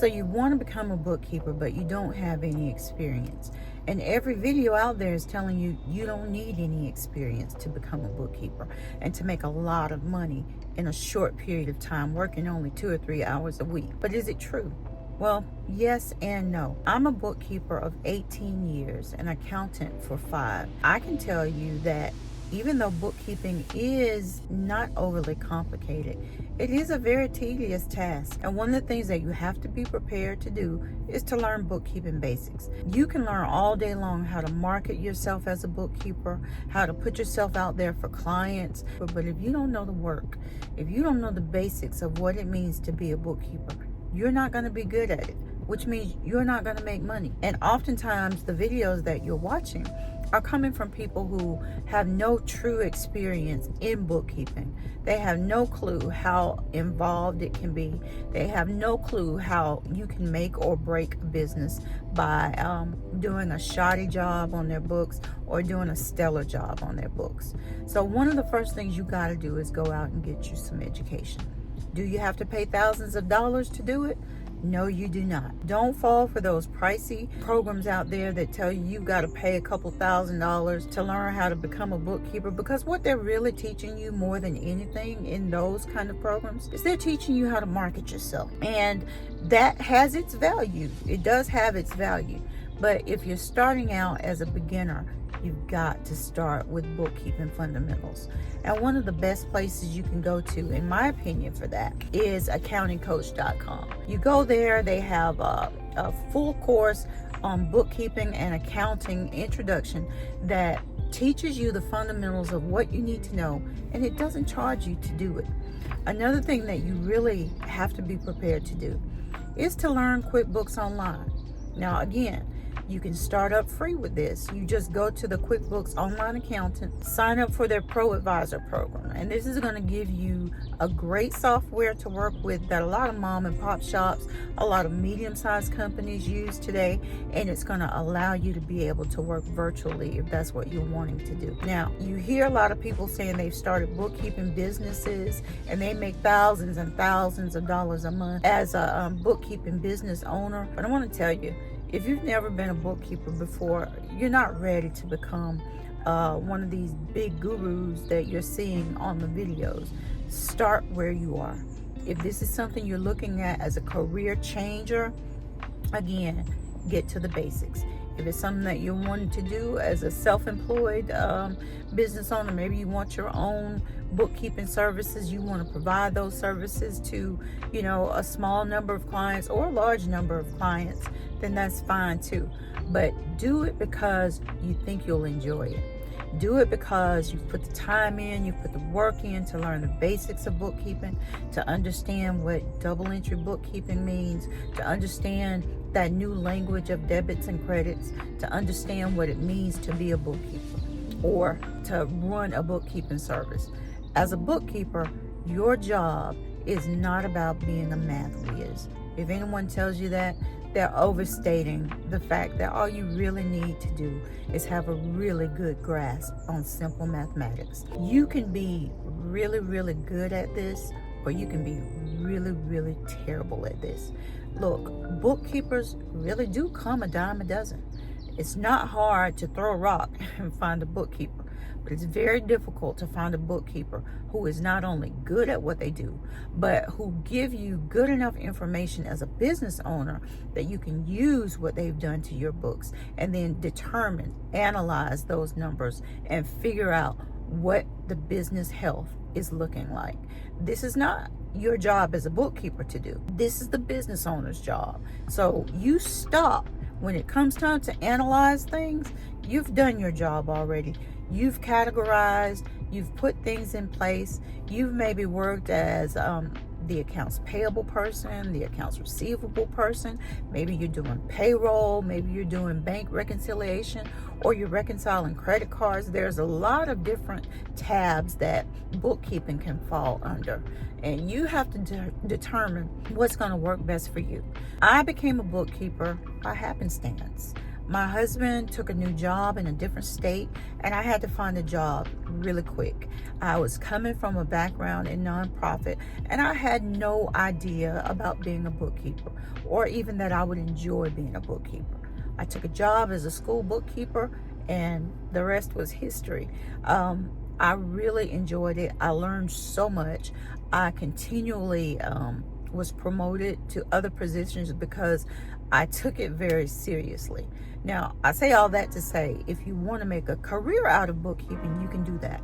So you want to become a bookkeeper, but you don't have any experience. And every video out there is telling you you don't need any experience to become a bookkeeper and to make a lot of money in a short period of time, working only 2 or 3 hours a week. But is it true? Well, yes and no. I'm a bookkeeper of 18 years, an accountant for 5. I can tell you that even though bookkeeping is not overly complicated, it is a very tedious task. And one of the things that you have to be prepared to do is to learn bookkeeping basics. You can learn all day long how to market yourself as a bookkeeper, how to put yourself out there for clients. But if you don't know the work, if you don't know the basics of what it means to be a bookkeeper, you're not going to be good at it, which means you're not going to make money. And oftentimes the videos that you're watching are coming from people who have no true experience in bookkeeping. They have no clue how involved it can be. They have no clue how you can make or break a business by doing a shoddy job on their books or doing a stellar job on their books. So one of the first things you got to do is go out and get you some education. Do you have to pay thousands of dollars to do it? No, you do not. Don't fall for those pricey programs out there that tell you you've got to pay a couple $1,000s to learn how to become a bookkeeper, because what they're really teaching you more than anything in those kind of programs is they're teaching you how to market yourself. And that has its value. It does have its value. But if you're starting out as a beginner, you've got to start with bookkeeping fundamentals. And one of the best places you can go to, in my opinion, for that is accountingcoach.com. You go there, they have a full course on bookkeeping and accounting introduction that teaches you the fundamentals of what you need to know, and it doesn't charge you to do it. Another thing that you really have to be prepared to do is to learn QuickBooks Online. Now, again, you can start up free with this. You just go to the QuickBooks Online Accountant, sign up for their Pro Advisor program. And this is going to give you a great software to work with that a lot of mom and pop shops, a lot of medium-sized companies use today. And it's going to allow you to be able to work virtually if that's what you're wanting to do. Now, you hear a lot of people saying they've started bookkeeping businesses and they make thousands and thousands of dollars a month as a bookkeeping business owner. But I want to tell you, if you've never been a bookkeeper before, you're not ready to become one of these big gurus that you're seeing on the videos. Start where you are. If this is something you're looking at as a career changer, again, get to the basics. If it's something that you're wanting to do as a self-employed business owner, maybe you want your own bookkeeping services, you want to provide those services to, a small number of clients or a large number of clients, then that's fine too. But do it because you think you'll enjoy it. Do it because you've put the time in, you've put the work in to learn the basics of bookkeeping, to understand what double entry bookkeeping means, to understand that new language of debits and credits, to understand what it means to be a bookkeeper or to run a bookkeeping service. As a bookkeeper, your job is not about being a math whiz. If anyone tells you that, they're overstating the fact that all you really need to do is have a really good grasp on simple mathematics. You can be really, really good at this, or you can be really, really terrible at this. Look, bookkeepers really do come a dime a dozen. It's not hard to throw a rock and find a bookkeeper, but it's very difficult to find a bookkeeper who is not only good at what they do, but who give you good enough information as a business owner that you can use what they've done to your books and then analyze those numbers and figure out what the business health is looking like. This is not your job as a bookkeeper to do. This is the business owner's job. So you stop when it comes time to analyze things. You've done your job already. You've categorized, you've put things in place. You've maybe worked as the accounts payable person, the accounts receivable person. Maybe you're doing payroll, maybe you're doing bank reconciliation, or you're reconciling credit cards. There's a lot of different tabs that bookkeeping can fall under, and you have to determine what's going to work best for you. I became a bookkeeper by happenstance. My husband took a new job in a different state, and I had to find a job really quick. I was coming from a background in nonprofit, and I had no idea about being a bookkeeper, or even that I would enjoy being a bookkeeper. I took a job as a school bookkeeper, and the rest was history. I really enjoyed it. I learned so much. I continually was promoted to other positions because I took it very seriously. Now, I say all that to say, if you want to make a career out of bookkeeping, you can do that.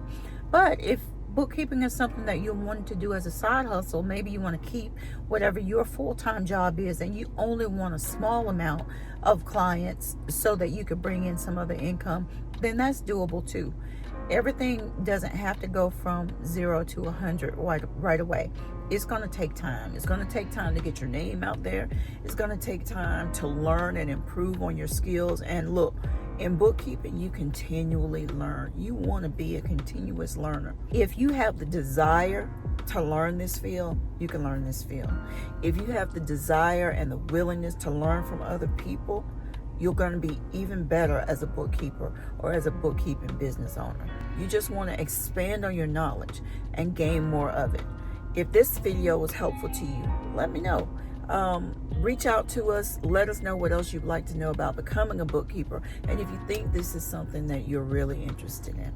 But if bookkeeping is something that you want to do as a side hustle, maybe you want to keep whatever your full-time job is, and you only want a small amount of clients so that you could bring in some other income, then that's doable too. Everything doesn't have to go from 0 to 100 right away. It's going to take time. It's going to take time to get your name out there. It's going to take time to learn and improve on your skills. And look, in bookkeeping, you continually learn. You want to be a continuous learner. If you have the desire to learn this field, you can learn this field. If you have the desire and the willingness to learn from other people, you're going to be even better as a bookkeeper or as a bookkeeping business owner. You just want to expand on your knowledge and gain more of it. If this video was helpful to you, let me know. Reach out to us. Let us know what else you'd like to know about becoming a bookkeeper, and if you think this is something that you're really interested in.